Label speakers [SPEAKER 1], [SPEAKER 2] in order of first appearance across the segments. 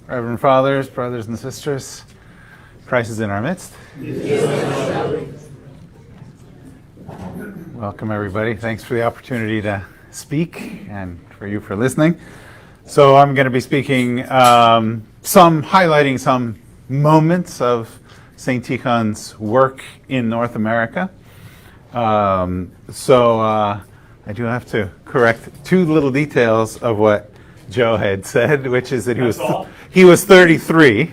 [SPEAKER 1] Reverend Fathers, brothers and sisters, Christ is in our midst. Welcome, everybody. Thanks for the opportunity to speak and for you for listening. So I'm going to be speaking, highlighting some moments of St. Tikhon's work in North America. I do have to correct two little details of what Joe had said, which is that he was 33,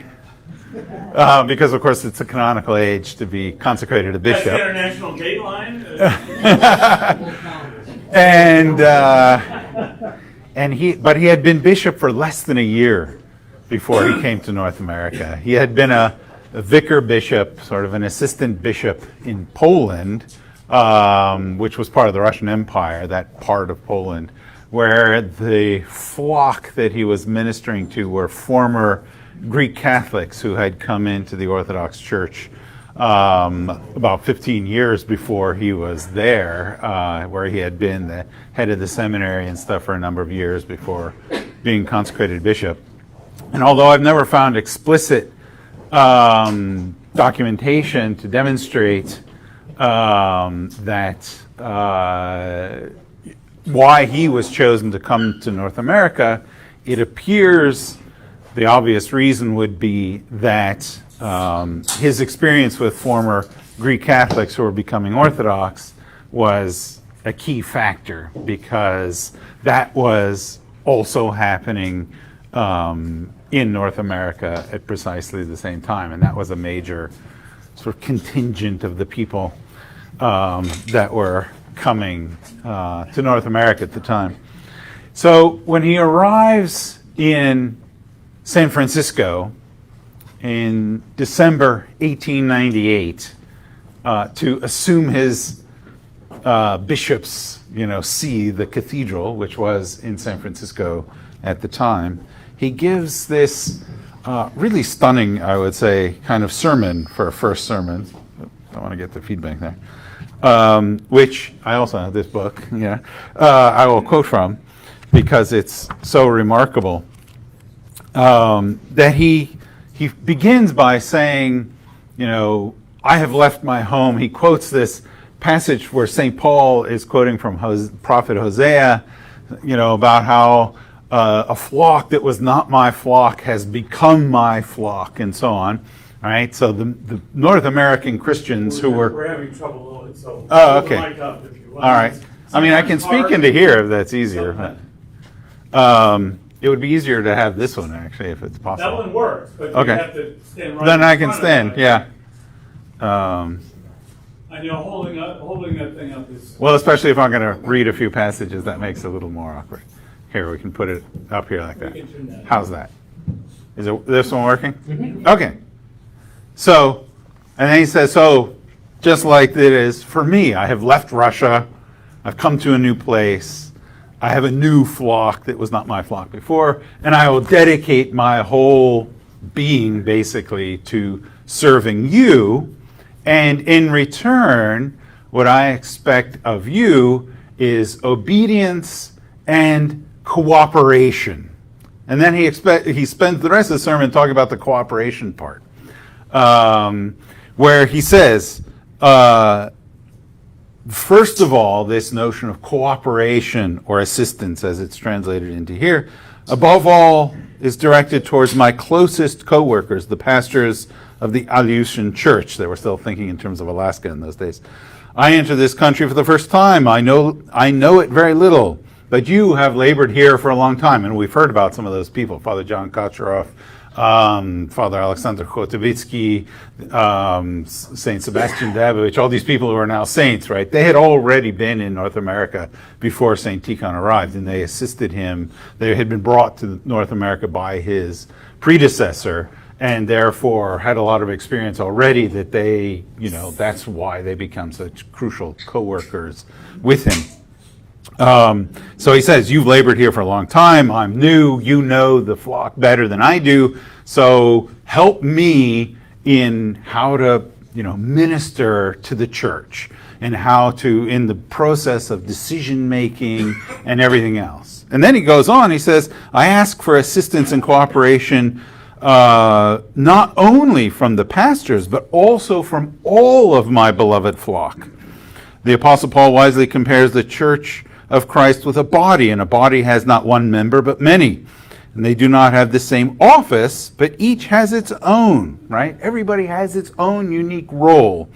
[SPEAKER 1] because of course it's a canonical age to be consecrated a bishop.
[SPEAKER 2] That's the international dateline.
[SPEAKER 1] But he had been bishop for less than a year before he came to North America. He had been a vicar bishop, sort of an assistant bishop in Poland, which was part of the Russian Empire, that part of Poland, where the flock that he was ministering to were former Greek Catholics who had come into the Orthodox Church about 15 years before he was there, where he had been the head of the seminary and stuff for a number of years before being consecrated bishop. And although I've never found explicit documentation to demonstrate why he was chosen to come to North America, it appears the obvious reason would be that his experience with former Greek Catholics who were becoming Orthodox was a key factor, because that was also happening in North America at precisely the same time, and that was a major sort of contingent of the people that were coming to North America at the time. So when he arrives in San Francisco in December 1898 to assume his bishop's see, the cathedral, which was in San Francisco at the time, he gives this really stunning, I would say, kind of sermon for a first sermon. I want to get the feedback there. Which I also have this book, I will quote from, because it's so remarkable. That he begins by saying, I have left my home. He quotes this passage where St. Paul is quoting from prophet Hosea, about how a flock that was not my flock has become my flock, and so on. All right, so the North American Christians who were...
[SPEAKER 2] We're having trouble loading, so...
[SPEAKER 1] Oh, okay. All right. I mean, I can speak into here if that's easier. But, it would be easier to have this one, actually, if it's possible.
[SPEAKER 2] That one works, but you
[SPEAKER 1] Okay.
[SPEAKER 2] have to stand right
[SPEAKER 1] Then
[SPEAKER 2] in
[SPEAKER 1] I can
[SPEAKER 2] front of
[SPEAKER 1] stand,
[SPEAKER 2] it.
[SPEAKER 1] yeah.
[SPEAKER 2] And holding that thing up is...
[SPEAKER 1] Well, especially if I'm going to read a few passages, that makes it a little more awkward. Here, we can put it up here like that.
[SPEAKER 2] We can turn that.
[SPEAKER 1] How's that? Is this one working?
[SPEAKER 2] Mm-hmm.
[SPEAKER 1] Okay. So, and then he says, so, just like it is for me, I have left Russia, I've come to a new place, I have a new flock that was not my flock before, and I will dedicate my whole being, basically, to serving you, and in return, what I expect of you is obedience and cooperation. And then he spends the rest of the sermon talking about the cooperation part. Where he says, first of all, this notion of cooperation or assistance, as it's translated into here, above all, is directed towards my closest co-workers, the pastors of the Aleutian Church. They were still thinking in terms of Alaska in those days. I enter this country for the first time. I know it very little, but you have labored here for a long time, and we've heard about some of those people, Father John Kocherov, Father Alexander Khotevitsky, Saint Sebastian Davovich, all these people who are now saints, right? They had already been in North America before St. Tikhon arrived, and they assisted him. They had been brought to North America by his predecessor, and therefore had a lot of experience already that they, that's why they become such crucial co-workers with him. So he says, you've labored here for a long time. I'm new. You know the flock better than I do. So help me in how to, minister to the church, and how to, in the process of decision making and everything else. And then he goes on, he says, I ask for assistance and cooperation not only from the pastors, but also from all of my beloved flock. The Apostle Paul wisely compares the church of Christ with a body, and a body has not one member, but many. And they do not have the same office, but each has its own, right? Everybody has its own unique role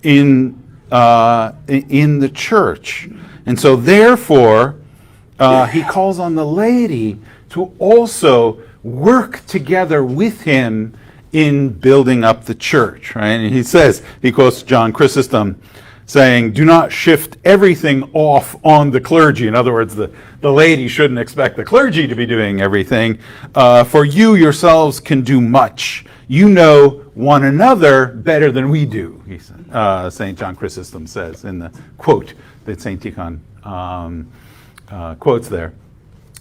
[SPEAKER 1] in the church. And so therefore, he calls on the laity to also work together with him in building up the church, right? And he quotes John Chrysostom saying, do not shift everything off on the clergy. In other words, the laity shouldn't expect the clergy to be doing everything. For you yourselves can do much. You know one another better than we do, St. John Chrysostom says in the quote that St. Tikhon quotes there.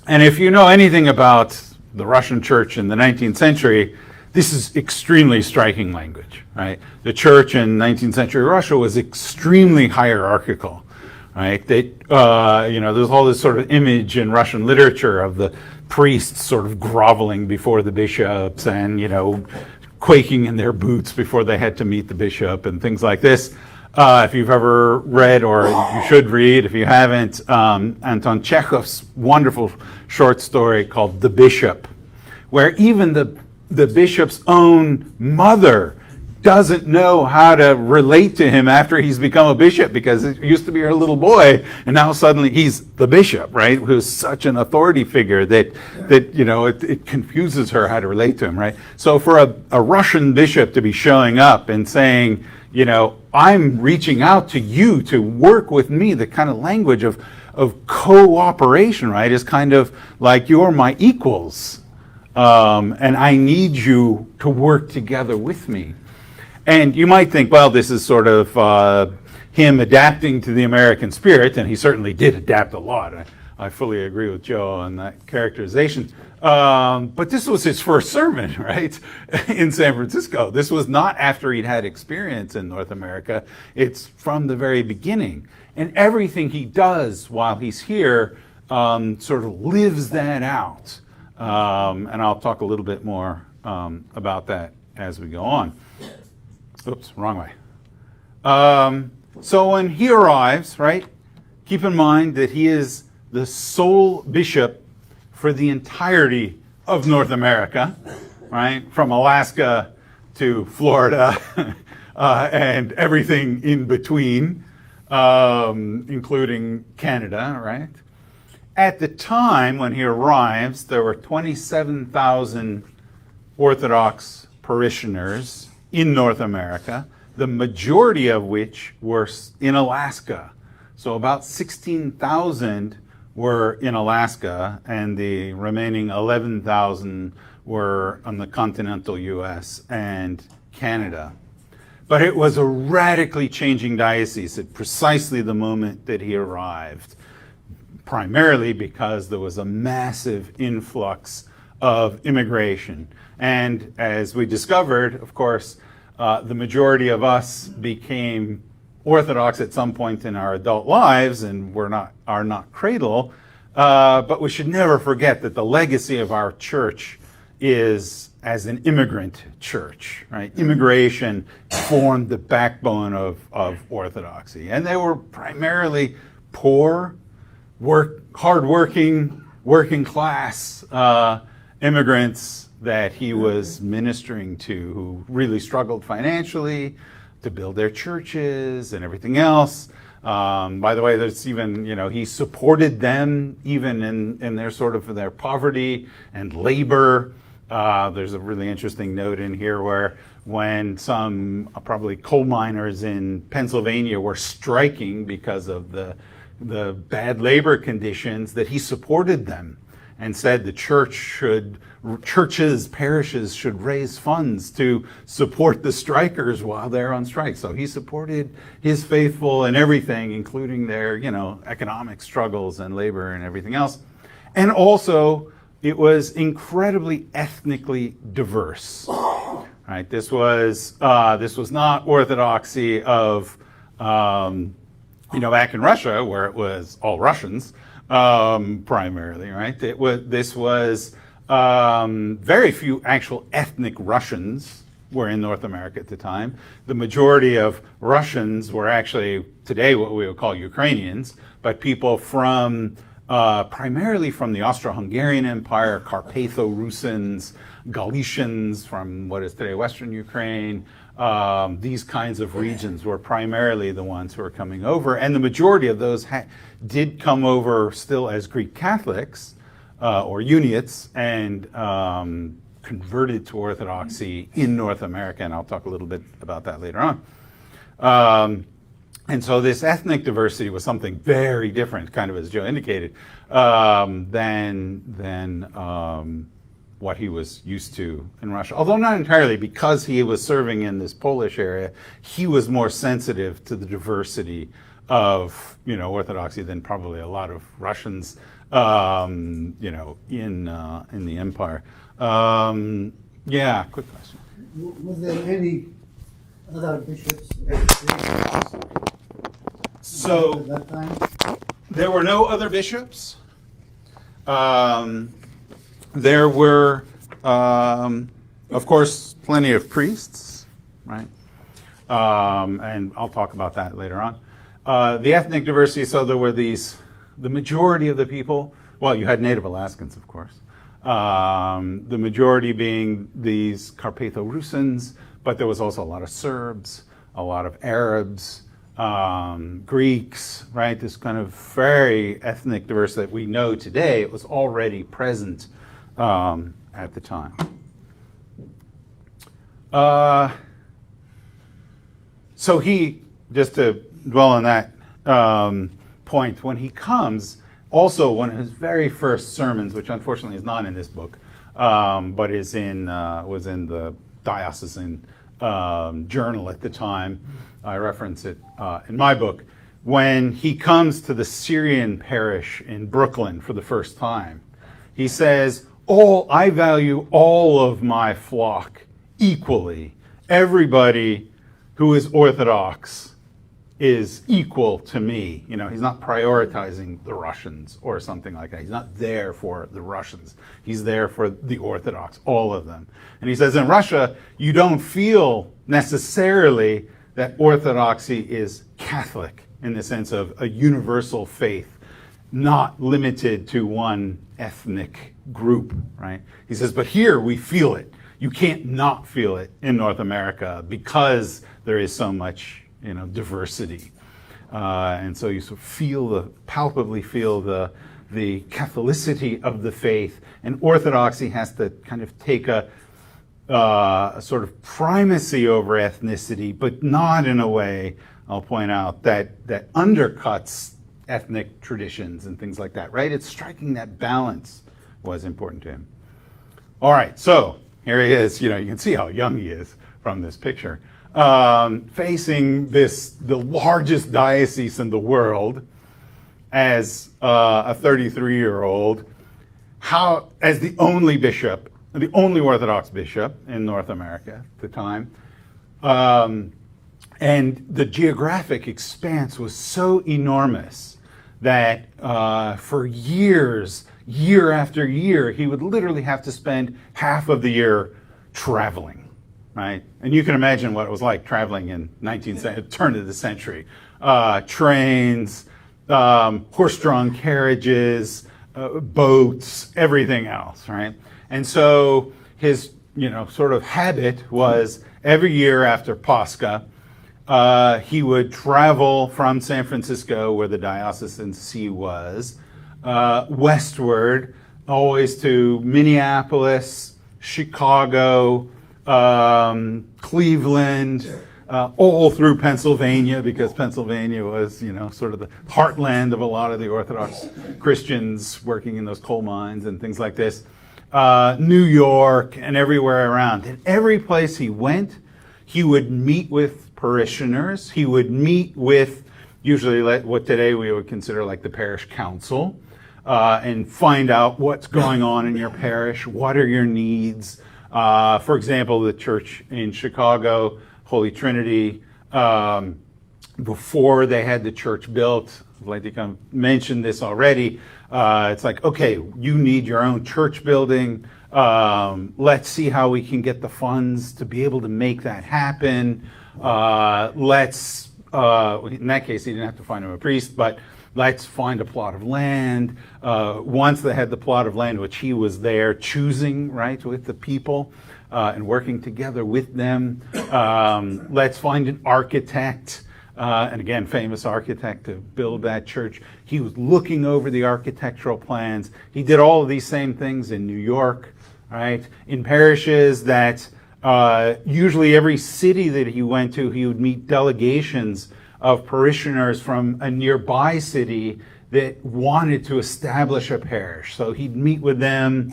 [SPEAKER 1] And if you know anything about the Russian church in the 19th century, this is extremely striking language, right? The church in 19th century Russia was extremely hierarchical, right? There's all this sort of image in Russian literature of the priests sort of groveling before the bishops and, quaking in their boots before they had to meet the bishop and things like this. If you've ever read, or you should read, if you haven't, Anton Chekhov's wonderful short story called The Bishop, where even the bishop's own mother doesn't know how to relate to him after he's become a bishop, because it used to be her little boy, and now suddenly he's the bishop, right? Who's such an authority figure that it confuses her how to relate to him, right? So for a Russian bishop to be showing up and saying, I'm reaching out to you to work with me, the kind of language of cooperation, right, is kind of like you're my equals. And I need you to work together with me. And you might think, well, this is sort of him adapting to the American spirit, and he certainly did adapt a lot. I fully agree with Joe on that characterization. But this was his first sermon, right, in San Francisco. This was not after he'd had experience in North America. It's from the very beginning. And everything he does while he's here sort of lives that out. And I'll talk a little bit more about that as we go on. Oops, wrong way. So when he arrives, right, keep in mind that he is the sole bishop for the entirety of North America, right, from Alaska to Florida and everything in between, including Canada, right? At the time when he arrives, there were 27,000 Orthodox parishioners in North America, the majority of which were in Alaska. So about 16,000 were in Alaska, and the remaining 11,000 were on the continental US and Canada. But it was a radically changing diocese at precisely the moment that he arrived, primarily because there was a massive influx of immigration. And as we discovered, of course, the majority of us became Orthodox at some point in our adult lives, and are not cradle. But we should never forget that the legacy of our church is as an immigrant church, right? Immigration formed the backbone of Orthodoxy, and they were primarily poor, hardworking, working class immigrants that he was ministering to, who really struggled financially to build their churches and everything else. By the way, there's even, he supported them even in their sort of their poverty and labor. There's a really interesting note in here where when some probably coal miners in Pennsylvania were striking because of the bad labor conditions, that he supported them and said the parishes should raise funds to support the strikers while they're on strike. So he supported his faithful in everything, including their, economic struggles and labor and everything else. And also, it was incredibly ethnically diverse. Right? This was not Orthodoxy of, back in Russia, where it was all Russians primarily, right? This was Very few actual ethnic Russians were in North America at the time. The majority of Russians were actually today what we would call Ukrainians, but people from primarily from the Austro-Hungarian Empire, Carpatho-Rusins, Galicians from what is today Western Ukraine. These kinds of regions were primarily the ones who were coming over, and the majority of those did come over still as Greek Catholics or Uniates, and converted to Orthodoxy in North America, and I'll talk a little bit about that later on. And so this ethnic diversity was something very different, kind of as Joe indicated, than what he was used to in Russia. Although not entirely, because he was serving in this Polish area, he was more sensitive to the diversity of, Orthodoxy than probably a lot of Russians, in the empire. Yeah, quick question.
[SPEAKER 3] Was there any other bishops
[SPEAKER 1] So
[SPEAKER 3] at that time?
[SPEAKER 1] there were no other bishops. There were, of course, plenty of priests, right? And I'll talk about that later on. The ethnic diversity, so there were the majority of the people, well, you had Native Alaskans, of course. The majority being these Carpatho-Rusins, but there was also a lot of Serbs, a lot of Arabs, Greeks, right? This kind of very ethnic diversity that we know today, it was already present at the time. So he, just to dwell on that point, when he comes, also one of his very first sermons, which unfortunately is not in this book, but was in the diocesan journal at the time. I reference it in my book. When he comes to the Syrian parish in Brooklyn for the first time, he says, I value all of my flock equally. Everybody who is Orthodox is equal to me. He's not prioritizing the Russians or something like that. He's not there for the Russians. He's there for the Orthodox, all of them. And he says in Russia, you don't feel necessarily that Orthodoxy is Catholic in the sense of a universal faith, not limited to one ethnic group, right? He says, but here we feel it. You can't not feel it in North America because there is so much diversity. And so you sort of palpably feel the Catholicity of the faith, and Orthodoxy has to kind of take a sort of primacy over ethnicity, but not in a way, I'll point out, that undercuts ethnic traditions and things like that, right? It's striking that balance was important to him. All right, so here he is. You can see how young he is from this picture. Facing the largest diocese in the world as a 33-year-old, as the only bishop, the only Orthodox bishop in North America at the time. And the geographic expanse was so enormous that for years, year after year, he would literally have to spend half of the year traveling, right? And you can imagine what it was like traveling in turn of the century. Trains, horse-drawn carriages, boats, everything else, right? And so his, sort of habit was every year after Pascha, he would travel from San Francisco, where the diocesan see was, westward, always to Minneapolis, Chicago, Cleveland, all through Pennsylvania, because Pennsylvania was, sort of the heartland of a lot of the Orthodox Christians working in those coal mines and things like this. New York and everywhere around. And every place he went, he would meet with parishioners. He would meet with usually what today we would consider like the parish council, and find out what's going on in your parish, what are your needs. For example, the church in Chicago, Holy Trinity, before they had the church built, I'd like to mention this already, It's like, okay, you need your own church building. Let's see how we can get the funds to be able to make that happen. In that case, he didn't have to find him a priest, but let's find a plot of land. Once they had the plot of land, which he was there choosing, right, with the people and working together with them, let's find an architect. And again, famous architect to build that church. He was looking over the architectural plans. He did all of these same things in New York, right? In parishes that usually every city that he went to, he would meet delegations of parishioners from a nearby city that wanted to establish a parish. So he'd meet with them,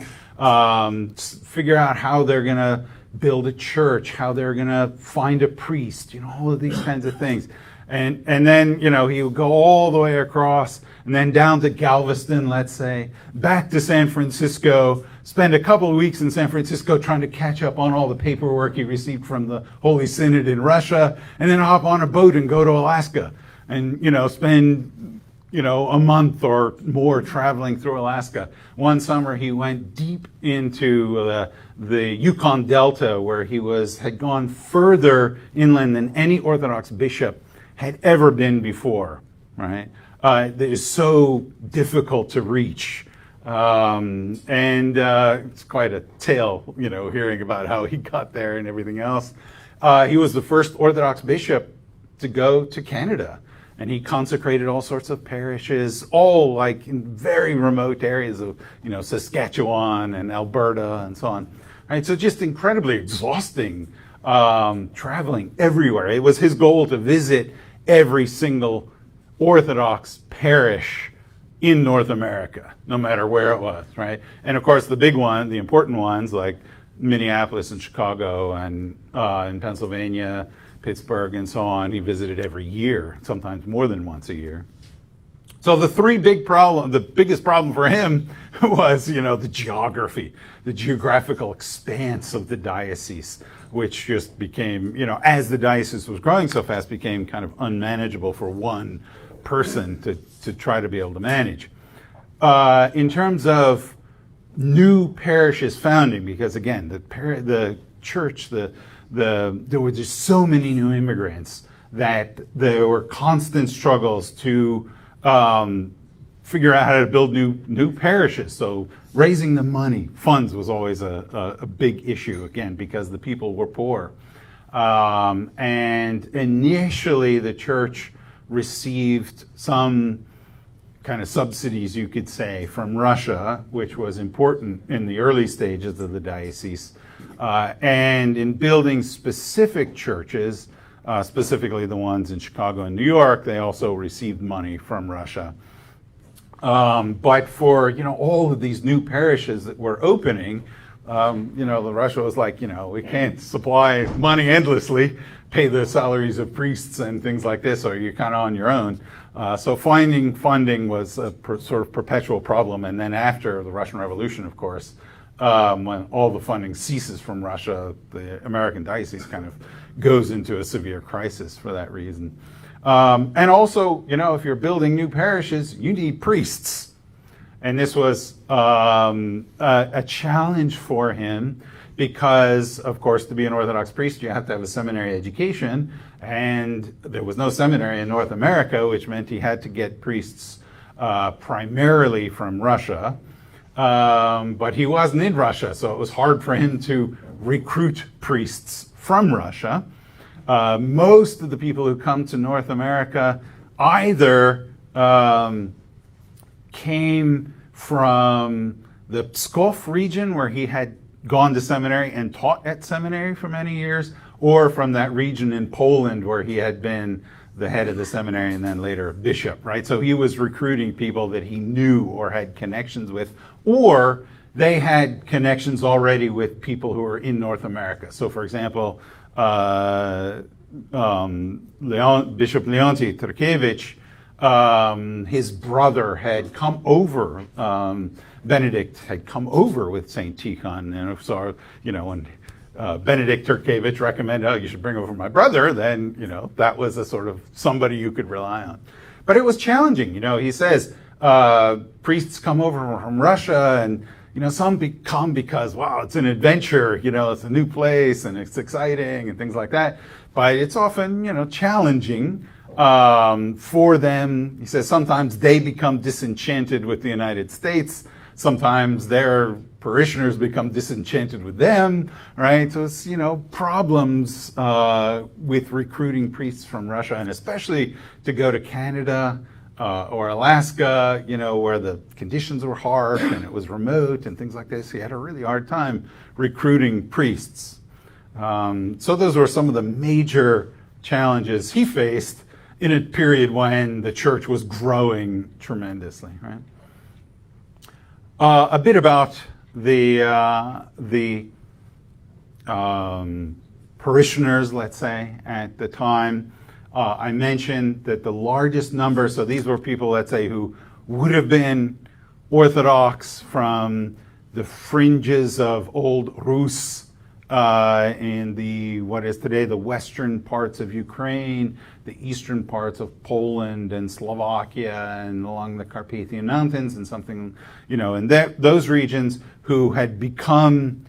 [SPEAKER 1] figure out how they're going to build a church, how they're going to find a priest, all of these kinds of things. And then, he would go all the way across and then down to Galveston, let's say, back to San Francisco, spend a couple of weeks in San Francisco trying to catch up on all the paperwork he received from the Holy Synod in Russia, and then hop on a boat and go to Alaska and, spend, a month or more traveling through Alaska. One summer he went deep into the Yukon Delta, where he had gone further inland than any Orthodox bishop had ever been before, right? That is so difficult to reach. It's quite a tale, hearing about how he got there and everything else. He was the first Orthodox bishop to go to Canada, and he consecrated all sorts of parishes, all like in very remote areas of, Saskatchewan and Alberta and so on. Right? So just incredibly exhausting, traveling everywhere. It was his goal to visit every single Orthodox parish in North America, no matter where it was, right? And of course, the important ones like Minneapolis and Chicago and in Pennsylvania, Pittsburgh, and so on, he visited every year, sometimes more than once a year. So the biggest problem for him was, the geography, the geographical expanse of the diocese, which just became, as the diocese was growing so fast, became kind of unmanageable for one person to try to be able to manage. In terms of new parishes founding, because again, the church, there were just so many new immigrants that there were constant struggles to figure out how to build new parishes. So raising the money, funds was always a big issue, again, because the people were poor. And initially the church received some kind of subsidies, you could say, from Russia, which was important in the early stages of the diocese. And in building specific churches, specifically the ones in Chicago and New York, they also received money from Russia. But for, all of these new parishes that were opening, Russia was like, we can't supply money endlessly, pay the salaries of priests and things like this, or you're kind of on your own. So finding funding was a sort of perpetual problem. And then after the Russian Revolution, of course, when all the funding ceases from Russia, the American diocese kind of goes into a severe crisis for that reason. And also, if you're building new parishes, you need priests. And this was a challenge for him because, of course, to be an Orthodox priest, you have to have a seminary education. And there was no seminary in North America, which meant he had to get priests primarily from Russia. But he wasn't in Russia, so it was hard for him to recruit priests from Russia. Most of the people who come to North America either came from the Pskov region, where he had gone to seminary and taught at seminary for many years, or from that region in Poland where he had been the head of the seminary and then later a bishop, right? So he was recruiting people that he knew or had connections with, or they had connections already with people who were in North America. So for example, Bishop Leonti Turkevich, his brother had come over, Benedict had come over with St. Tikhon, and so, when Benedict Turkevich recommended, oh, you should bring over my brother, then, that was a sort of somebody you could rely on. But it was challenging, he says, priests come over from Russia, and some come because, wow, it's an adventure, it's a new place and it's exciting and things like that. But it's often, challenging for them. He says sometimes they become disenchanted with the United States. Sometimes their parishioners become disenchanted with them, right? So it's, problems with recruiting priests from Russia, and especially to go to Canada or Alaska, where the conditions were harsh and it was remote and things like this. He had a really hard time recruiting priests. So those were some of the major challenges he faced in a period when the church was growing tremendously, right? A bit about the parishioners, let's say, at the time. I mentioned that the largest number, so these were people, let's say, who would have been Orthodox from the fringes of Old Rus in what is today the western parts of Ukraine, the eastern parts of Poland and Slovakia, and along the Carpathian Mountains and something, in those regions, who had come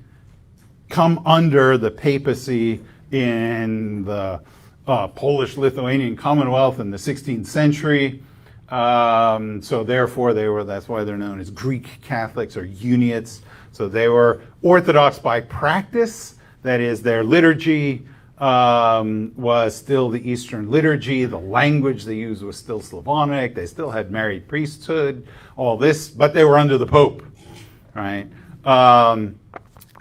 [SPEAKER 1] under the papacy in the Polish-Lithuanian Commonwealth in the 16th century. So therefore that's why they're known as Greek Catholics or Uniates. So they were Orthodox by practice, that is, their liturgy was still the Eastern liturgy, the language they used was still Slavonic, they still had married priesthood, all this, but they were under the Pope, right? And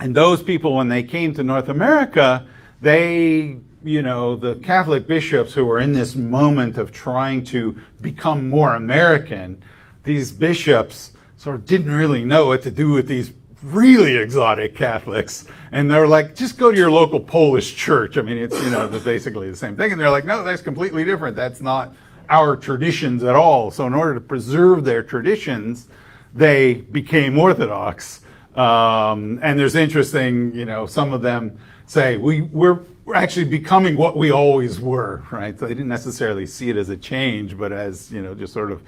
[SPEAKER 1] those people, when they came to North America, they, the Catholic bishops who were in this moment of trying to become more American, these bishops sort of didn't really know what to do with these really exotic Catholics, and they're like, just go to your local Polish church. I mean, it's, it's basically the same thing. And they're like, no, that's completely different. That's not our traditions at all. So in order to preserve their traditions, they became Orthodox. And there's interesting, some of them say, we're actually becoming what we always were, right? So they didn't necessarily see it as a change, but as, just sort of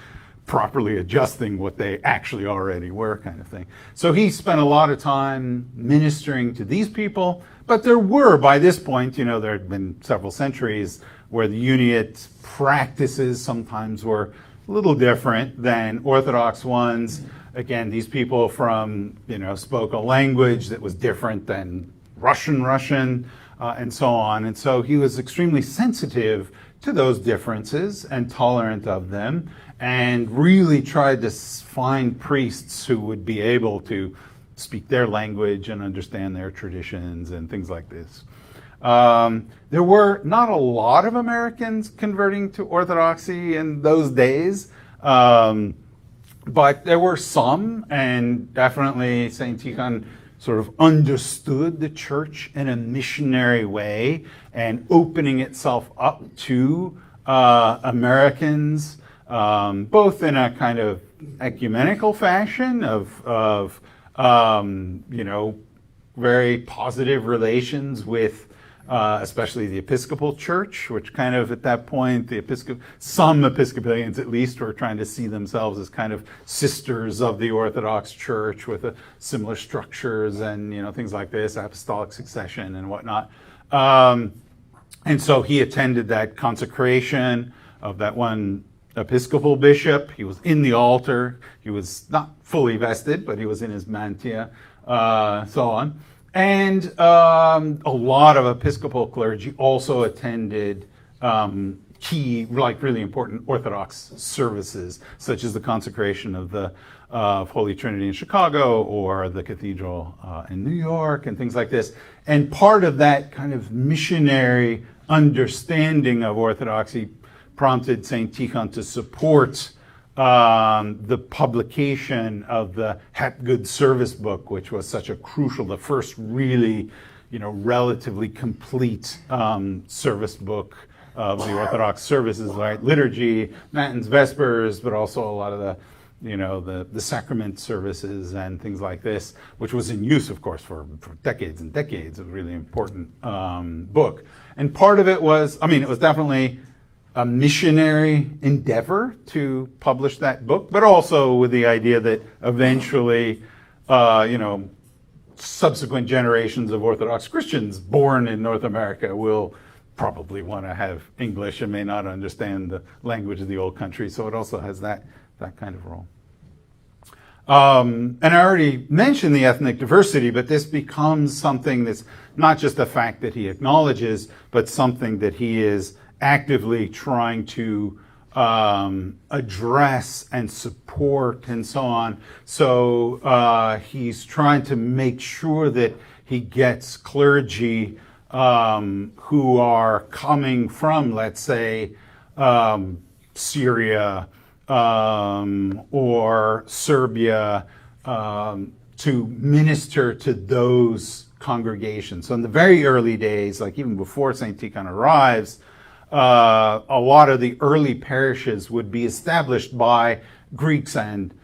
[SPEAKER 1] properly adjusting what they actually already were, kind of thing. So he spent a lot of time ministering to these people, but there were, by this point, there had been several centuries where the Uniate practices sometimes were a little different than Orthodox ones. Again, these people spoke a language that was different than Russian, and so on. And so he was extremely sensitive to those differences and tolerant of them, and really tried to find priests who would be able to speak their language and understand their traditions and things like this. There were not a lot of Americans converting to Orthodoxy in those days, but there were some, and definitely St. Tikhon sort of understood the church in a missionary way and opening itself up to Americans, both in a kind of ecumenical fashion of very positive relations with especially the Episcopal Church, which kind of at that point, some Episcopalians at least were trying to see themselves as kind of sisters of the Orthodox Church with similar structures and things like this, apostolic succession and whatnot. And so he attended that consecration of that one Episcopal bishop. He was in the altar. He was not fully vested, but he was in his mantia, so on. And a lot of Episcopal clergy also attended key, really important Orthodox services, such as the consecration of the Holy Trinity in Chicago or the cathedral in New York and things like this. And part of that kind of missionary understanding of Orthodoxy prompted St. Tikhon to support the publication of the Hapgood Service Book, which was such a crucial, the first really, relatively complete service book of the Orthodox services, right? Liturgy, Matins, Vespers, but also a lot of the sacrament services and things like this, which was in use, of course, for decades and decades. A really important book. And part of it was, it was definitely a missionary endeavor to publish that book, but also with the idea that eventually, subsequent generations of Orthodox Christians born in North America will probably want to have English and may not understand the language of the old country. So it also has that kind of role. And I already mentioned the ethnic diversity, but this becomes something that's not just a fact that he acknowledges, but something that he is actively trying to address and support and so on. So he's trying to make sure that he gets clergy who are coming from, let's say, Syria or Serbia to minister to those congregations. So in the very early days, like even before St. Tikhon arrives, a lot of the early parishes would be established by Greeks and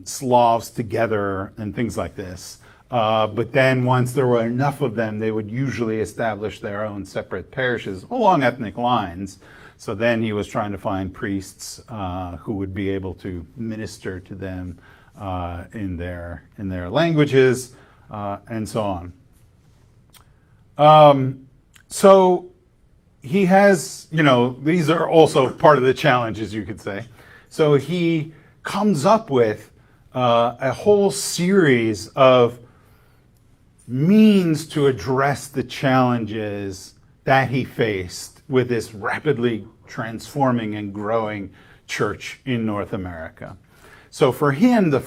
[SPEAKER 1] Slavs together and things like this. But then once there were enough of them, they would usually establish their own separate parishes along ethnic lines. So then he was trying to find priests who would be able to minister to them in their languages and so on. So he has, these are also part of the challenges, you could say. So he comes up with a whole series of means to address the challenges that he faced with this rapidly transforming and growing church in North America. So for him, the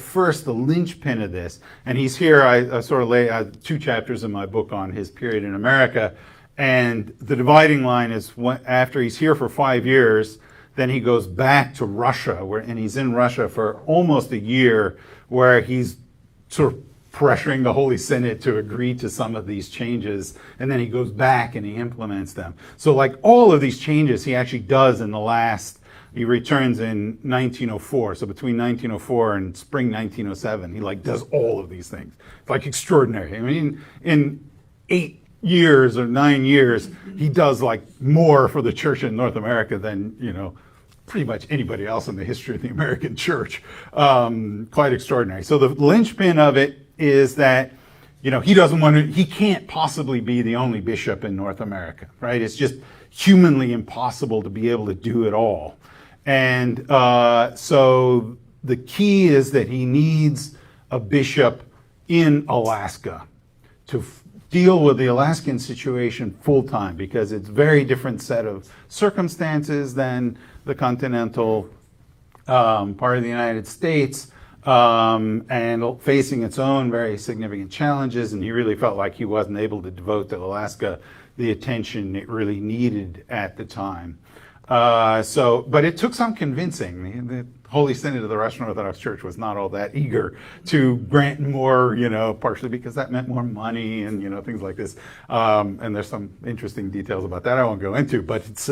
[SPEAKER 1] linchpin of this, and he's here, I sort of lay out 2 chapters in my book on his period in America, and the dividing line is after he's here for 5 years, then he goes back to Russia, and he's in Russia for almost a year, where he's sort of pressuring the Holy Synod to agree to some of these changes, and then he goes back and he implements them. So like all of these changes he actually does he returns in 1904. So between 1904 and spring 1907, he does all of these things. It's extraordinary. I mean, in 8 years or 9 years, he does more for the church in North America than, pretty much anybody else in the history of the American church. Quite extraordinary. So the linchpin of it is that, he can't possibly be the only bishop in North America, right? It's just humanly impossible to be able to do it all. And so the key is that he needs a bishop in Alaska to deal with the Alaskan situation full time, because it's a very different set of circumstances than the continental part of the United States, and facing its own very significant challenges. And he really felt like he wasn't able to devote to Alaska the attention it really needed at the time. But it took some convincing. The Holy Synod of the Russian Orthodox Church was not all that eager to grant more, partially because that meant more money and, things like this. And there's some interesting details about that I won't go into, but it's,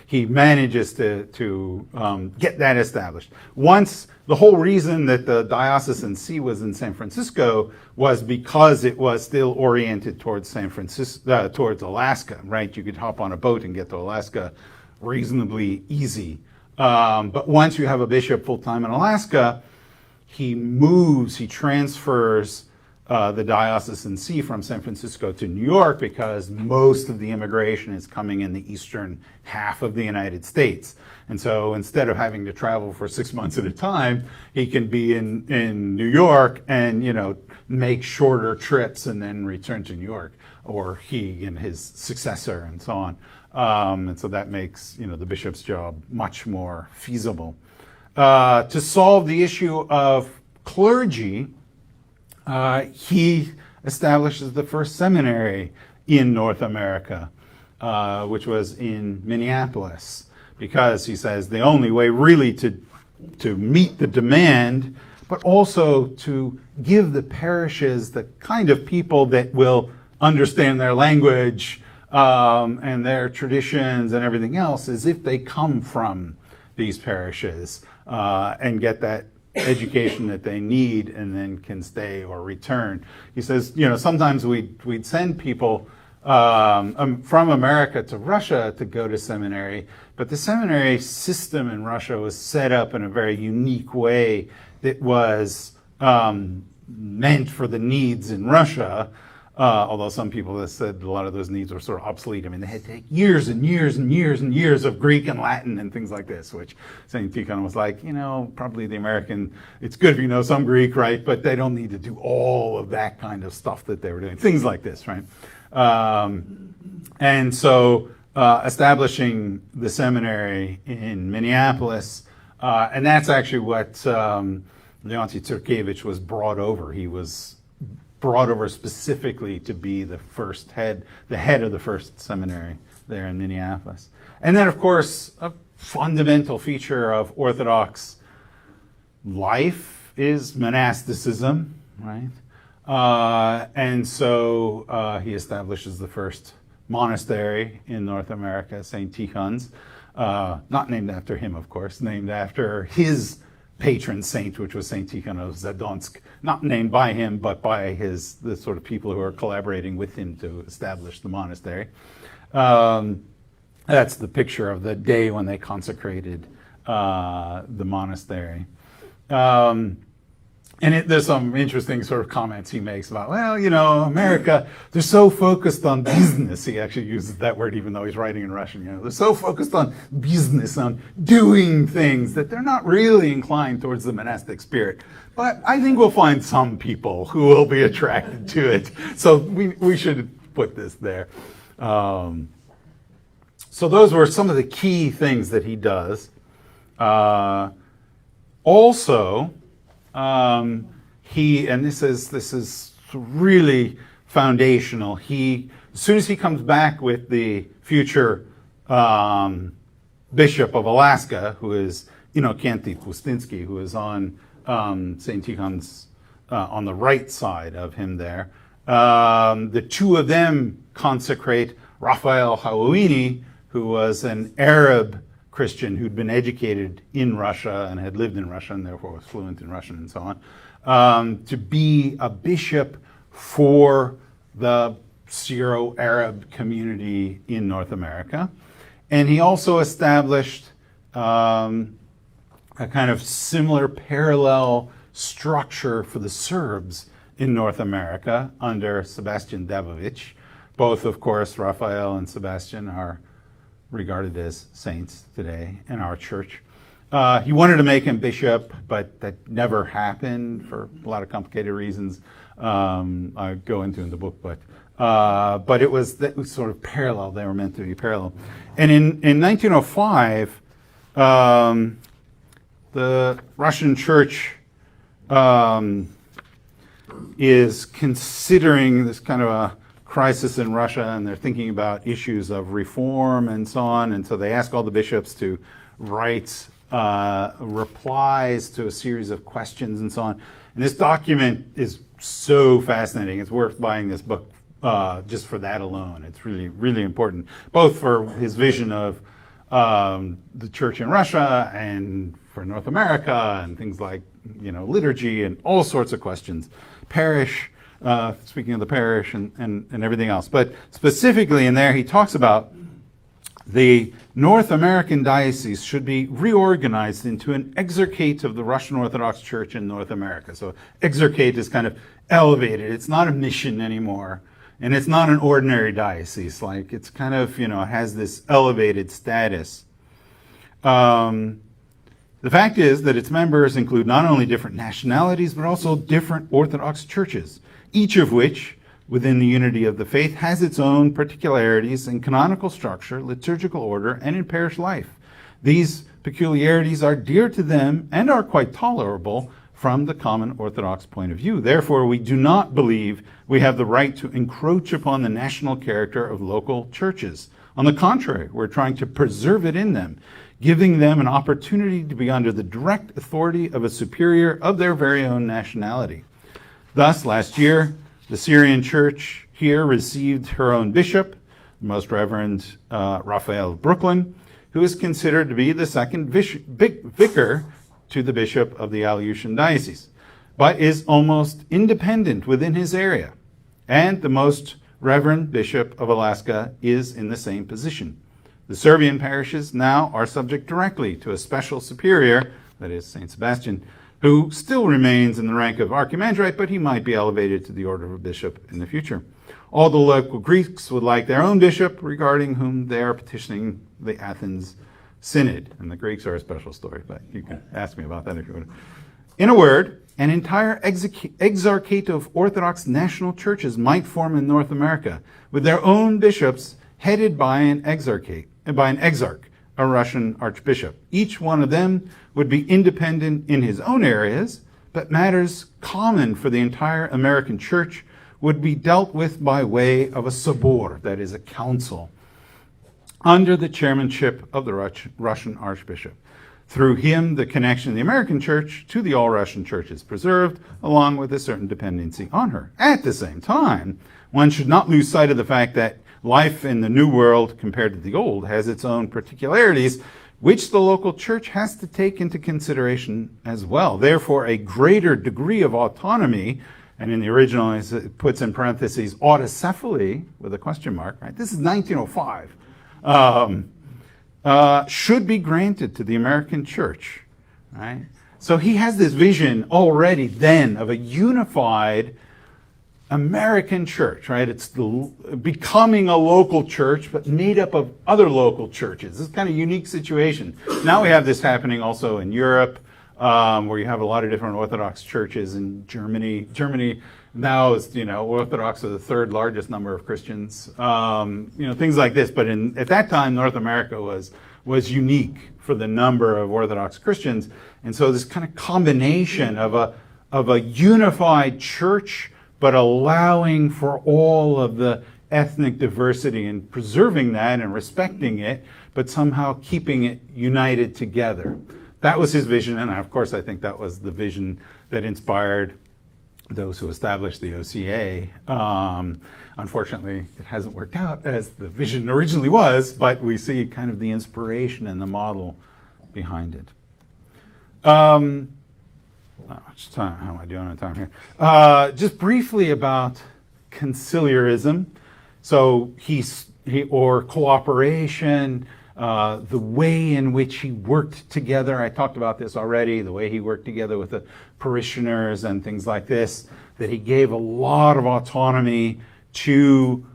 [SPEAKER 1] he manages to get that established. Once, the whole reason that the diocesan see was in San Francisco was because it was still oriented towards towards Alaska, right? You could hop on a boat and get to Alaska reasonably easy. But once you have a bishop full-time in Alaska, he transfers the diocesan see from San Francisco to New York, because most of the immigration is coming in the eastern half of the United States. And so instead of having to travel for 6 months at a time, he can be in New York and, make shorter trips and then return to New York, or he and his successor and so on. And so that makes, the bishop's job much more feasible. To solve the issue of clergy, he establishes the first seminary in North America, which was in Minneapolis, because he says the only way really to meet the demand, but also to give the parishes the kind of people that will understand their language and their traditions and everything else, is if they come from these parishes and get that education that they need and then can stay or return. He says, sometimes we'd send people from America to Russia to go to seminary, but the seminary system in Russia was set up in a very unique way that was meant for the needs in Russia, although some people have said a lot of those needs were sort of obsolete. I mean, they had to take years and years and years and years of Greek and Latin and things like this, which St. Tikhon was like, probably the American, it's good if you know some Greek, right? But they don't need to do all of that kind of stuff that they were doing. Things like this, right? And so establishing the seminary in Minneapolis, and that's actually what Leonty Turkevich was brought over. He was brought over specifically to be the head of the first seminary there in Minneapolis. And then, of course, a fundamental feature of Orthodox life is monasticism, right? And so he establishes the first monastery in North America, St. Tikhon's, not named after him, of course, named after his patron saint, which was St. Tikhon of Zadonsk, not named by him, but by the sort of people who are collaborating with him to establish the monastery. That's the picture of the day when they consecrated the monastery. And there's some interesting sort of comments he makes about, America, they're so focused on business. He actually uses that word even though he's writing in Russian. They're so focused on business, on doing things, that they're not really inclined towards the monastic spirit. But I think we'll find some people who will be attracted to it. So we should put this there. So those were some of the key things that he does. Also, and this is really foundational. As soon as he comes back with the future Bishop of Alaska, who is Innokenty Pustinsky, who is on St. Tikhon's on the right side of him there, the two of them consecrate Raphael Hawouini, who was an Arab Christian who'd been educated in Russia and had lived in Russia and therefore was fluent in Russian and so on, to be a bishop for the Syro-Arab community in North America. And he also established a kind of similar parallel structure for the Serbs in North America under Sebastian Dabovic. Both, of course, Raphael and Sebastian are regarded as saints today in our church. He wanted to make him bishop, but that never happened for a lot of complicated reasons I go into in the book. But that was sort of parallel. They were meant to be parallel. And in 1905, the Russian church is considering this kind of a crisis in Russia, and they're thinking about issues of reform and so on. And so they ask all the bishops to write replies to a series of questions and so on. And this document is so fascinating. It's worth buying this book just for that alone. It's really, really important, both for his vision of the church in Russia and for North America and things like, liturgy and all sorts of questions. Parish, speaking of the parish and everything else. But specifically in there, he talks about the North American diocese should be reorganized into an exarchate of the Russian Orthodox Church in North America. So exarchate is kind of elevated. It's not a mission anymore. And it's not an ordinary diocese. Like, it's kind of, has this elevated status. The fact is that its members include not only different nationalities, but also different Orthodox churches, each of which, within the unity of the faith, has its own particularities in canonical structure, liturgical order, and in parish life. These peculiarities are dear to them and are quite tolerable from the common Orthodox point of view. Therefore, we do not believe we have the right to encroach upon the national character of local churches. On the contrary, we're trying to preserve it in them, giving them an opportunity to be under the direct authority of a superior of their very own nationality. Thus, last year, the Syrian Church here received her own bishop, the Most Reverend Raphael of Brooklyn, who is considered to be the second vicar to the bishop of the Aleutian Diocese, but is almost independent within his area. And the Most Reverend Bishop of Alaska is in the same position. The Serbian parishes now are subject directly to a special superior, that is St. Sebastian, who still remains in the rank of archimandrite, but he might be elevated to the order of a bishop in the future. All the local Greeks would like their own bishop, regarding whom they are petitioning the Athens Synod. And the Greeks are a special story, but you can ask me about that if you want. In a word, an entire exarchate of Orthodox national churches might form in North America, with their own bishops headed by an exarch, a Russian archbishop. Each one of them would be independent in his own areas, but matters common for the entire American church would be dealt with by way of a sobor, that is a council, under the chairmanship of the Russian archbishop. Through him, the connection of the American church to the all-Russian church is preserved, along with a certain dependency on her. At the same time, one should not lose sight of the fact that life in the New World, compared to the Old, has its own particularities, which the local church has to take into consideration as well. Therefore, a greater degree of autonomy, and in the original it puts in parentheses autocephaly with a question mark, right? This is 1905. Should be granted to the American church, right? So he has this vision already then of a unified American church, right? It's becoming a local church, but made up of other local churches. This is kind of a unique situation. Now we have this happening also in Europe, where you have a lot of different Orthodox churches in Germany. Germany now is, Orthodox are the third largest number of Christians, things like this. But at that time, North America was unique for the number of Orthodox Christians. And so this kind of combination of a unified church, but allowing for all of the ethnic diversity and preserving that and respecting it, but somehow keeping it united together. That was his vision, and of course I think that was the vision that inspired those who established the OCA. Unfortunately, it hasn't worked out as the vision originally was, but we see kind of the inspiration and the model behind it. How am I doing on time here? Just briefly about conciliarism. So or cooperation, the way in which he worked together. I talked about this already, the way he worked together with the parishioners and things like this, that he gave a lot of autonomy to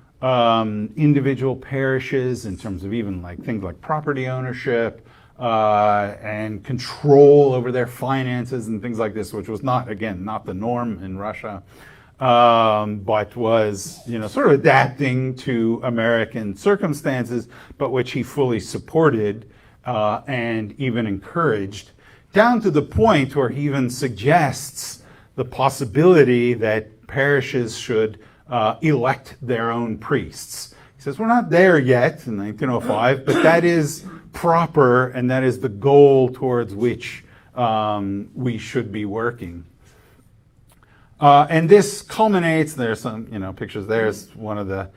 [SPEAKER 1] individual parishes in terms of even like things like property ownership, and control over their finances and things like this, which was not the norm in Russia, but was, sort of adapting to American circumstances, but which he fully supported and even encouraged, down to the point where he even suggests the possibility that parishes should elect their own priests. He says, we're not there yet in 1905, but that is proper, and that is the goal towards which we should be working. And this culminates, there's some pictures, there's one of the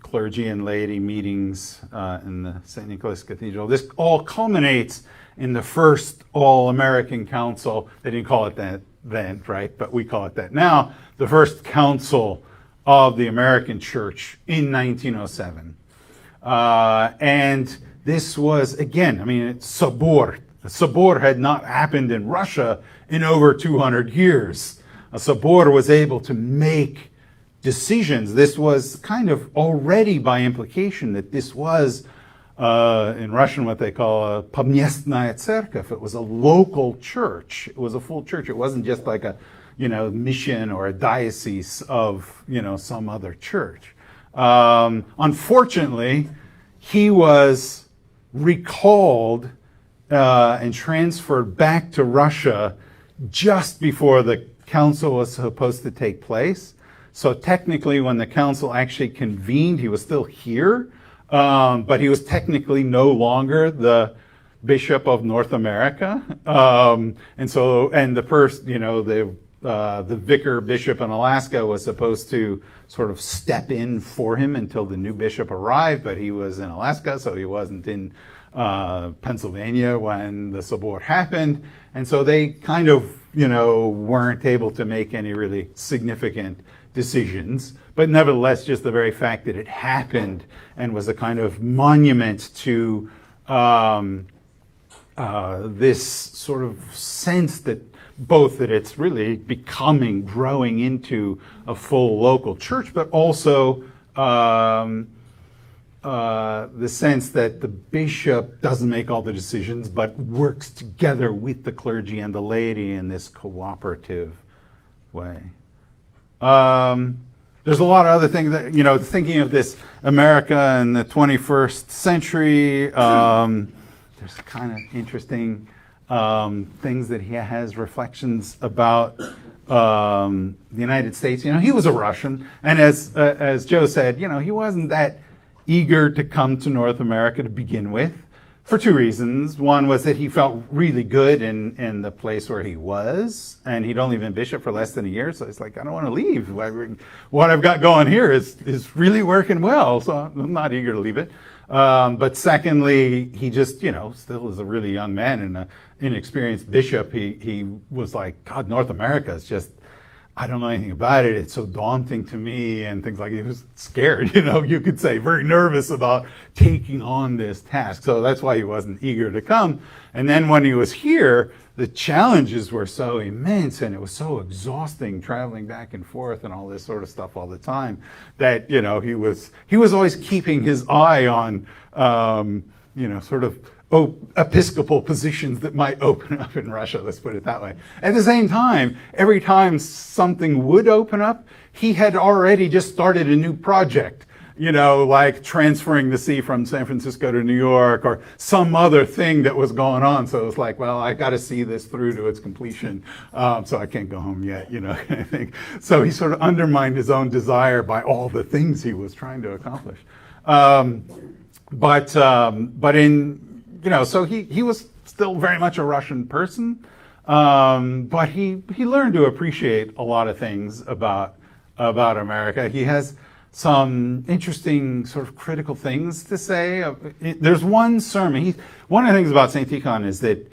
[SPEAKER 1] clergy and laity meetings in the St. Nicholas Cathedral. This all culminates in the first All-American Council. They didn't call it that then, right? But we call it that now. The first council of the American Church in 1907. And this was, again, it's Sobor. A Sobor had not happened in Russia in over 200 years. A Sobor was able to make decisions. This was kind of already by implication that this was, in Russian, what they call a pomestnaya cerkev. It was a local church. It was a full church. It wasn't just like a, mission or a diocese of, some other church. Unfortunately, he was recalled and transferred back to Russia just before the council was supposed to take place. So technically, when the council actually convened, he was still here, but he was technically no longer the Bishop of North America. And the vicar bishop in Alaska was supposed to sort of step in for him until the new bishop arrived, but he was in Alaska, so he wasn't in Pennsylvania when the Sobor happened. And so they kind of, weren't able to make any really significant decisions, but nevertheless, just the very fact that it happened and was a kind of monument to this sort of sense that both that it's really growing into a full local church, but also the sense that the bishop doesn't make all the decisions, but works together with the clergy and the laity in this cooperative way. There's a lot of other things that, thinking of this America in the 21st century, there's kind of interesting things that he has, reflections about the United States. He was a Russian, and as Joe said, he wasn't that eager to come to North America to begin with, for two reasons. One was that he felt really good in the place where he was, and he'd only been bishop for less than a year, so it's like, I don't want to leave. What I've got going here is really working well, so I'm not eager to leave it. But secondly, he just, still is a really young man and an inexperienced bishop. He was like, God, North America is just, I don't know anything about it. It's so daunting to me and things like that. He was scared, you could say, very nervous about taking on this task. So that's why he wasn't eager to come. And then when he was here, the challenges were so immense and it was so exhausting traveling back and forth and all this sort of stuff all the time that, he was always keeping his eye on, sort of episcopal positions that might open up in Russia, let's put it that way. At the same time, every time something would open up, he had already just started a new project, like transferring the see from San Francisco to New York or some other thing that was going on. So it was like, well, I got to see this through to its completion, so I can't go home yet, kind of thing. So he sort of undermined his own desire by all the things he was trying to accomplish. But in so he was still very much a Russian person, but he learned to appreciate a lot of things about America. He has some interesting sort of critical things to say. There's one sermon. One of the things about St. Tikhon is that,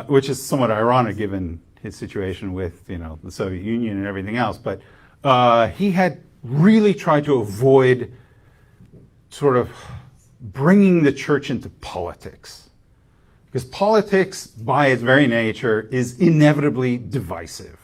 [SPEAKER 1] which is somewhat ironic given his situation with the Soviet Union and everything else, but he had really tried to avoid sort of bringing the church into politics. Because politics, by its very nature, is inevitably divisive.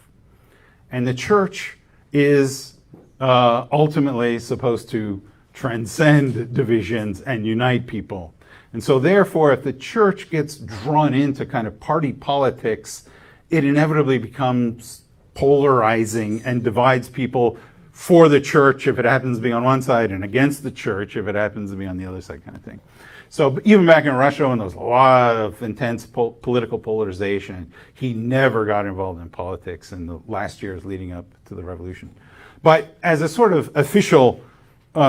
[SPEAKER 1] And the church is ultimately supposed to transcend divisions and unite people. And so therefore, if the church gets drawn into kind of party politics, it inevitably becomes polarizing and divides people for the church if it happens to be on one side and against the church if it happens to be on the other side, kind of thing. So even back in Russia, when there was a lot of intense political polarization, he never got involved in politics in the last years leading up to the revolution. But as a sort of official,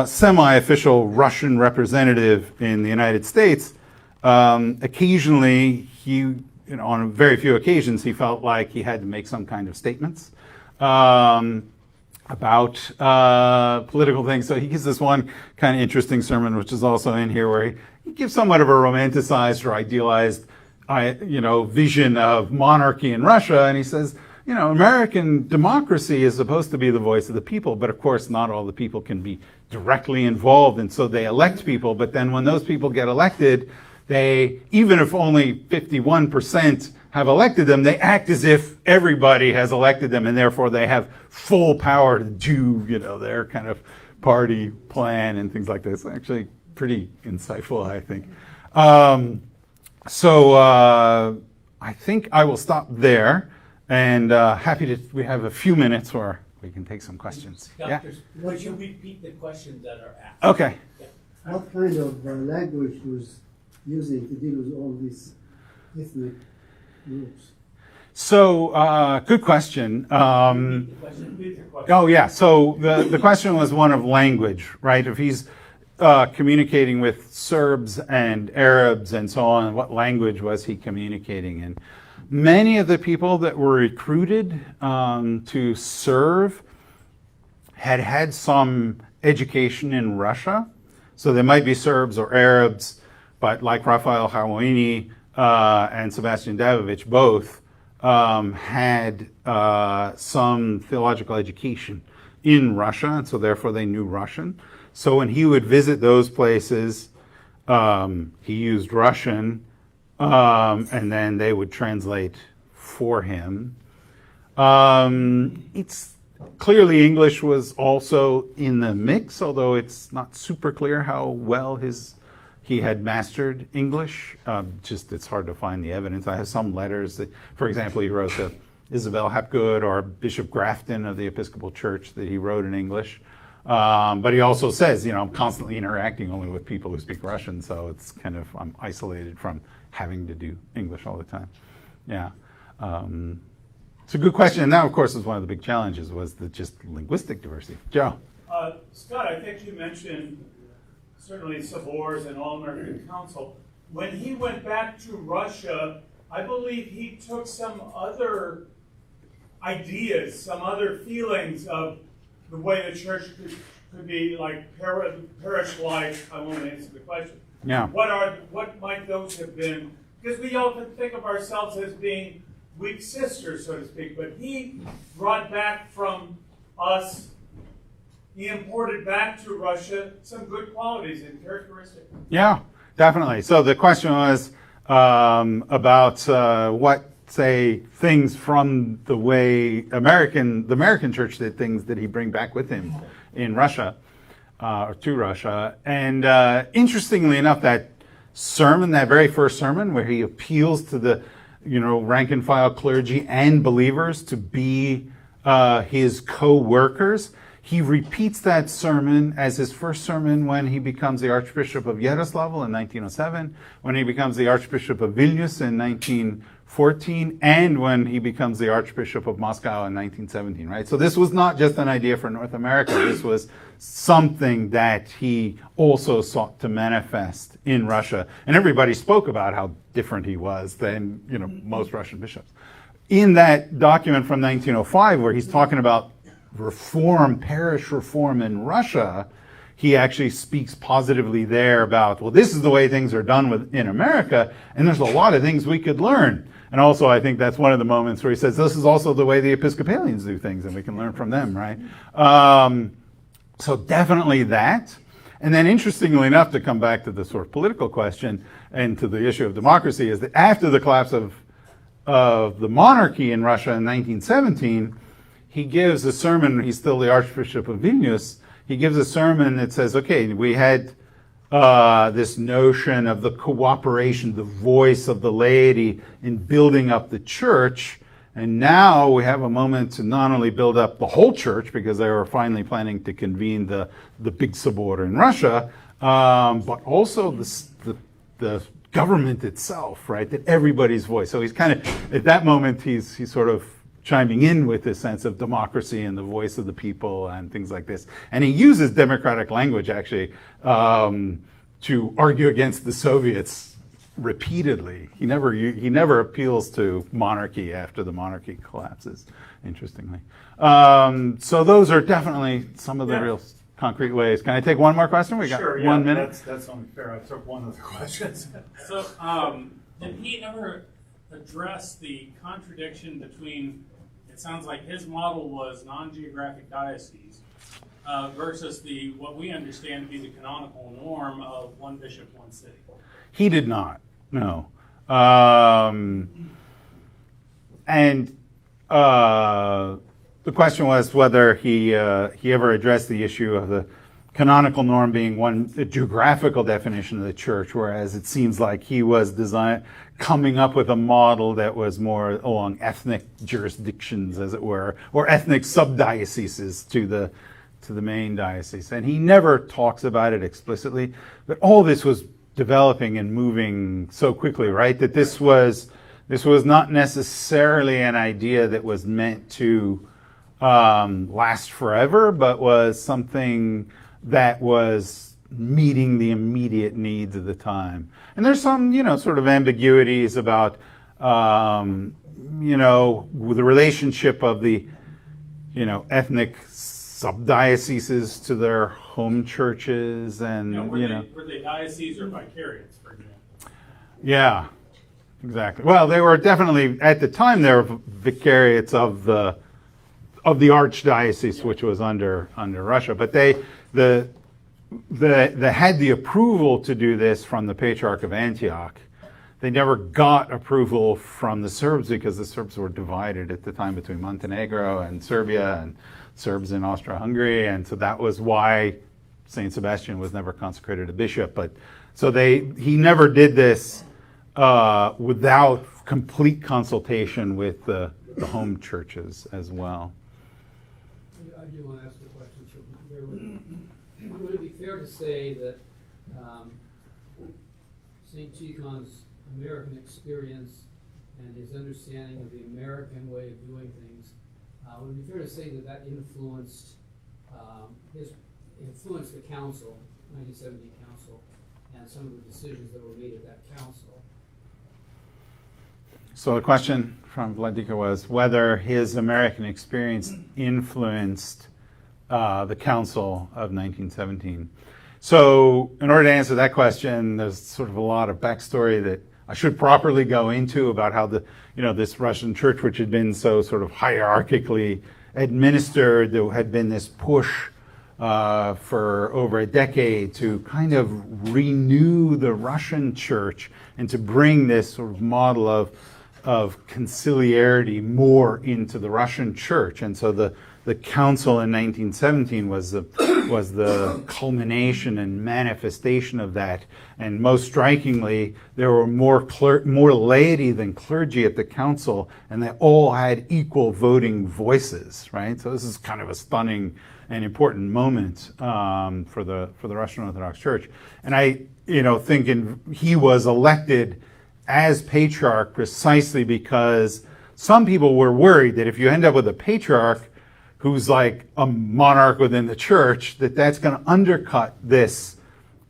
[SPEAKER 1] semi-official Russian representative in the United States, occasionally on very few occasions, he felt like he had to make some kind of statements about political things. So he gives this one kind of interesting sermon, which is also in here, where he gives somewhat of a romanticized or idealized, vision of monarchy in Russia. And he says, American democracy is supposed to be the voice of the people, but of course not all the people can be directly involved. And so they elect people, but then when those people get elected, even if only 51% have elected them, they act as if everybody has elected them, and therefore they have full power to do, their kind of party plan and things like this. Actually, pretty insightful, I think. So I think I will stop there, and we have a few minutes where we can take some questions.
[SPEAKER 4] Doctors, would you repeat the questions that are asked?
[SPEAKER 1] Okay.
[SPEAKER 3] What kind of language he was using to deal with all these ethnic groups?
[SPEAKER 1] So, good question. Oh, yeah. So the question was one of language, right? If he's communicating with Serbs and Arabs and so on, what language was he communicating in? Many of the people that were recruited to serve had some education in Russia. So they might be Serbs or Arabs, but like Raphael Harmoini and Sebastian Davovich both had some theological education in Russia, and so therefore they knew Russian. So when he would visit those places, he used Russian, and then they would translate for him. It's clearly English was also in the mix, although it's not super clear how well he had mastered English. Just it's hard to find the evidence. I have some letters that, for example, he wrote to Isabel Hapgood or Bishop Grafton of the Episcopal Church that he wrote in English. But he also says, I'm constantly interacting only with people who speak Russian, so it's kind of, I'm isolated from having to do English all the time. Yeah. It's a good question. And that, of course, is one of the big challenges, was the just linguistic diversity. Joe?
[SPEAKER 2] Scott, I think you mentioned certainly Sabor's and All-American Council. When he went back to Russia, I believe he took some other ideas, some other feelings of the way the church could be like parish-like. I won't answer the question.
[SPEAKER 1] Yeah.
[SPEAKER 2] What might those have been? Because we often think of ourselves as being weak sisters, so to speak, but he brought back from us, he imported back to Russia some good qualities and characteristics.
[SPEAKER 1] Yeah, definitely. So the question was about what, say, things from the way the American church did things did he bring back with him in Russia, or to Russia. And interestingly enough, that sermon, that very first sermon where he appeals to the rank and file clergy and believers to be his co-workers, he repeats that sermon as his first sermon when he becomes the Archbishop of Yaroslavl in 1907, when he becomes the Archbishop of Vilnius in 1914, and when he becomes the Archbishop of Moscow in 1917, right? So this was not just an idea for North America. This was something that he also sought to manifest in Russia. And everybody spoke about how different he was than, most Russian bishops. In that document from 1905, where he's talking about parish reform in Russia, he actually speaks positively there about, well, this is the way things are done in America, and there's a lot of things we could learn. And also, I think that's one of the moments where he says, this is also the way the Episcopalians do things, and we can learn from them, right? So definitely that. And then interestingly enough, to come back to the sort of political question and to the issue of democracy, is that after the collapse of the monarchy in Russia in 1917, he gives a sermon. He's still the Archbishop of Vilnius. He gives a sermon that says, okay, we had this notion of the cooperation, the voice of the laity in building up the church. And now we have a moment to not only build up the whole church, because they were finally planning to convene the big Sobor in Russia, but also the government itself, right? That everybody's voice. So he's kind of, at that moment, he's sort of chiming in with this sense of democracy and the voice of the people and things like this. And he uses democratic language, actually, to argue against the Soviets repeatedly. He never appeals to monarchy after the monarchy collapses, interestingly. So those are definitely some of the real concrete ways. Can I take one more question? We got
[SPEAKER 2] Sure,
[SPEAKER 1] 1 minute.
[SPEAKER 2] That's only fair. I took one of the questions.
[SPEAKER 5] So, did he ever address the contradiction between, it sounds like his model was non-geographic diocese versus what we understand to be the canonical norm of one bishop, one city?
[SPEAKER 1] He did not, no. And the question was whether he ever addressed the issue of the canonical norm being the geographical definition of the church, whereas it seems like he was coming up with a model that was more along ethnic jurisdictions, as it were, or ethnic subdioceses to the main diocese. And he never talks about it explicitly, but all this was developing and moving so quickly, right? That this was not necessarily an idea that was meant to last forever, but was something that was meeting the immediate needs of the time. And there's some, sort of ambiguities about, the relationship of the, ethnic subdioceses to their home churches, and
[SPEAKER 5] Were they diocese or vicariates, for example?
[SPEAKER 1] Yeah, exactly. Well, they were definitely, at the time, they were vicariates of of the archdiocese, which was under Russia. But they had the approval to do this from the Patriarch of Antioch. They never got approval from the Serbs because the Serbs were divided at the time between Montenegro and Serbia, and Serbs in Austria-Hungary, and so that was why Saint Sebastian was never consecrated a bishop. But so he never did this without complete consultation with the home churches as well.
[SPEAKER 6] I do want to ask a question. Would it be fair to say that St. Tikhon's American experience and his understanding of the American way of doing things, would it be fair to say that influenced the council, 1970 council, and some of the decisions that were made at that council?
[SPEAKER 1] So the question from Vladika was whether his American experience influenced the Council of 1917. So in order to answer that question, there's sort of a lot of backstory that I should properly go into about how this Russian church, which had been so sort of hierarchically administered, there had been this push for over a decade to kind of renew the Russian church and to bring this sort of model of conciliarity more into the Russian church. And so the council in 1917 was the culmination and manifestation of that. And most strikingly, there were more laity than clergy at the council, and they all had equal voting voices, right? So this is kind of a stunning and important moment for the Russian Orthodox Church. And I think he was elected as patriarch precisely because some people were worried that if you end up with a patriarch who's like a monarch within the church, that's going to undercut this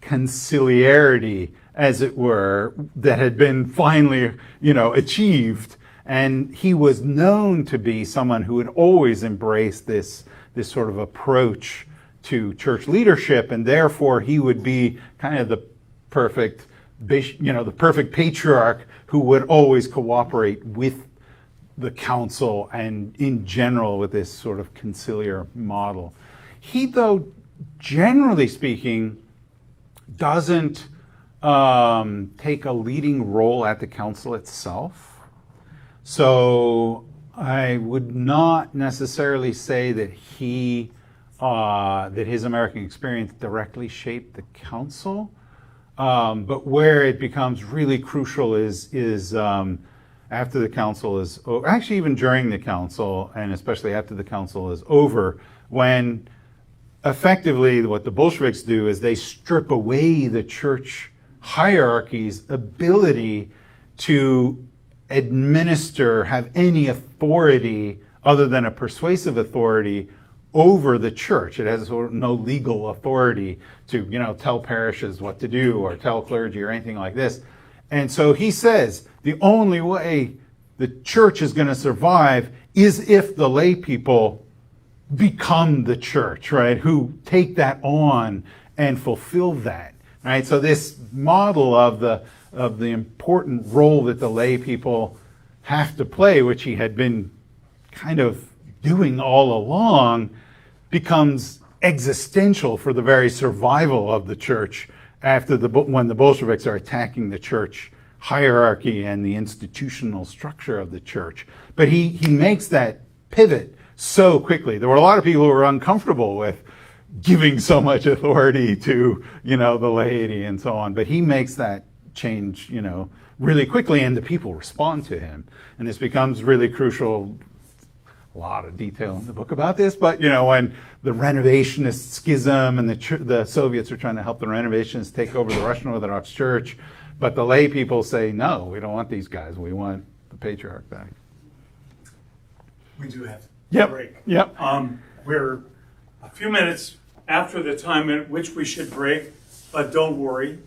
[SPEAKER 1] conciliarity, as it were, that had been finally, achieved. And he was known to be someone who had always embraced this sort of approach to church leadership, and therefore he would be kind of the perfect patriarch who would always cooperate with the council and in general with this sort of conciliar model. He, though, generally speaking, doesn't take a leading role at the council itself. So I would not necessarily say that that his American experience directly shaped the council. But where it becomes really crucial is after the council is over, actually even during the council, and especially after the council is over, when effectively what the Bolsheviks do is they strip away the church hierarchy's ability to have any authority other than a persuasive authority over the church. It has no legal authority to, tell parishes what to do or tell clergy or anything like this. And so he says the only way the church is going to survive is if the lay people become the church, right? Who take that on and fulfill that, right? So this model of the important role that the lay people have to play, which he had been kind of doing all along, becomes existential for the very survival of the church when the Bolsheviks are attacking the church hierarchy and the institutional structure of the church. But he makes that pivot so quickly. There were a lot of people who were uncomfortable with giving so much authority to, the laity and so on. But he makes that change, really quickly, and the people respond to him. And this becomes really crucial. A lot of detail in the book about this, but when the Renovationist schism and the Soviets are trying to help the Renovationists take over the Russian Orthodox Church, but the lay people say, no, we don't want these guys. We want the patriarch back.
[SPEAKER 2] We do have to break.
[SPEAKER 1] Yep.
[SPEAKER 2] We're a few minutes after the time at which we should break, but don't worry.